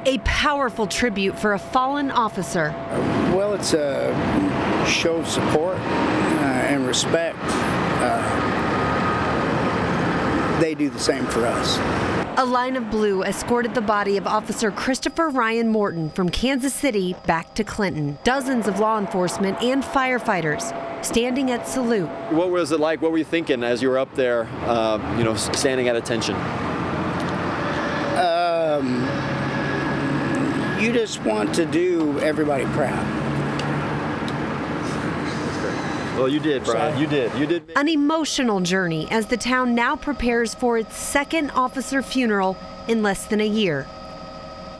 A powerful tribute for a fallen officer. Well, it's a show of support and respect. They do the same for us. A line of blue escorted the body of Officer Christopher Ryan Morton from Kansas City back to Clinton. Dozens of law enforcement and firefighters standing at salute. What was it like? What were you thinking as you were up there, standing at attention? You just want to do everybody proud. Well, you did, Brian. You did. An emotional journey as the town now prepares for its second officer funeral in less than a year.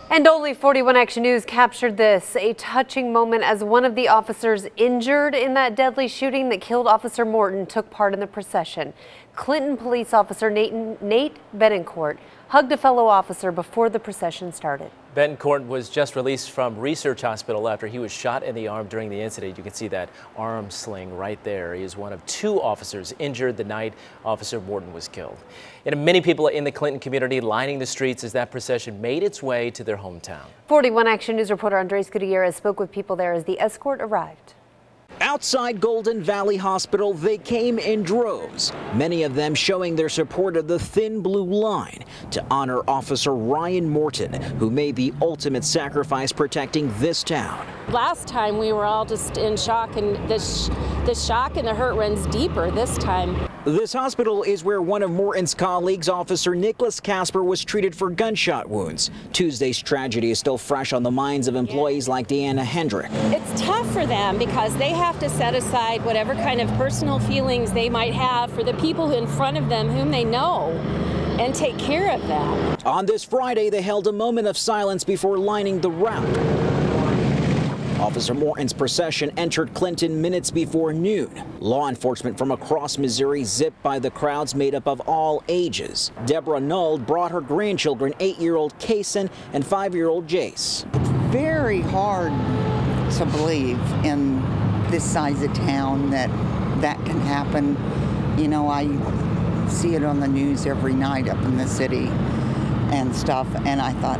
And only 41 Action News captured this, a touching moment as one of the officers injured in that deadly shooting that killed Officer Morton took part in the procession. Clinton police officer Nate Betancourt hugged a fellow officer before the procession started. Betancourt was just released from Research Hospital after he was shot in the arm during the incident. You can see that arm sling right there. He is one of 2 officers injured the night Officer Morton was killed. And many people in the Clinton community lining the streets as that procession made its way to their hometown. 41 Action News reporter Andres Gutierrez spoke with people there as the escort arrived. Outside Golden Valley Hospital, they came in droves, many of them showing their support of the Thin Blue Line to honor Officer Ryan Morton, who made the ultimate sacrifice protecting this town. Last time we were all just in shock, and the shock and the hurt runs deeper this time. This hospital is where one of Morton's colleagues, Officer Nicholas Casper, was treated for gunshot wounds. Tuesday's tragedy is still fresh on the minds of employees like Deanna Hendrick. It's tough for them because they have to set aside whatever kind of personal feelings they might have for the people in front of them whom they know and take care of them. On this Friday, they held a moment of silence before lining the route. Officer Morton's procession entered Clinton minutes before noon. Law enforcement from across Missouri zipped by the crowds made up of all ages. Deborah Nold brought her grandchildren, 8-year-old Kaysen and 5-year-old Jace. It's very hard to believe in this size of town that can happen. You know, I see it on the news every night up in the city and stuff, and I thought,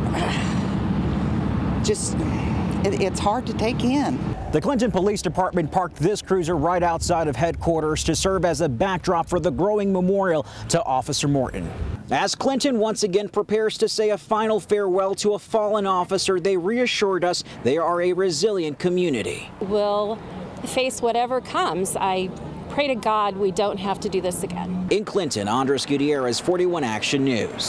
it's hard to take in. The Clinton Police Department parked this cruiser right outside of headquarters to serve as a backdrop for the growing memorial to Officer Morton. As Clinton once again prepares to say a final farewell to a fallen officer, they reassured us they are a resilient community. We'll face whatever comes. I pray to God we don't have to do this again. In Clinton, Andres Gutierrez, 41 Action News.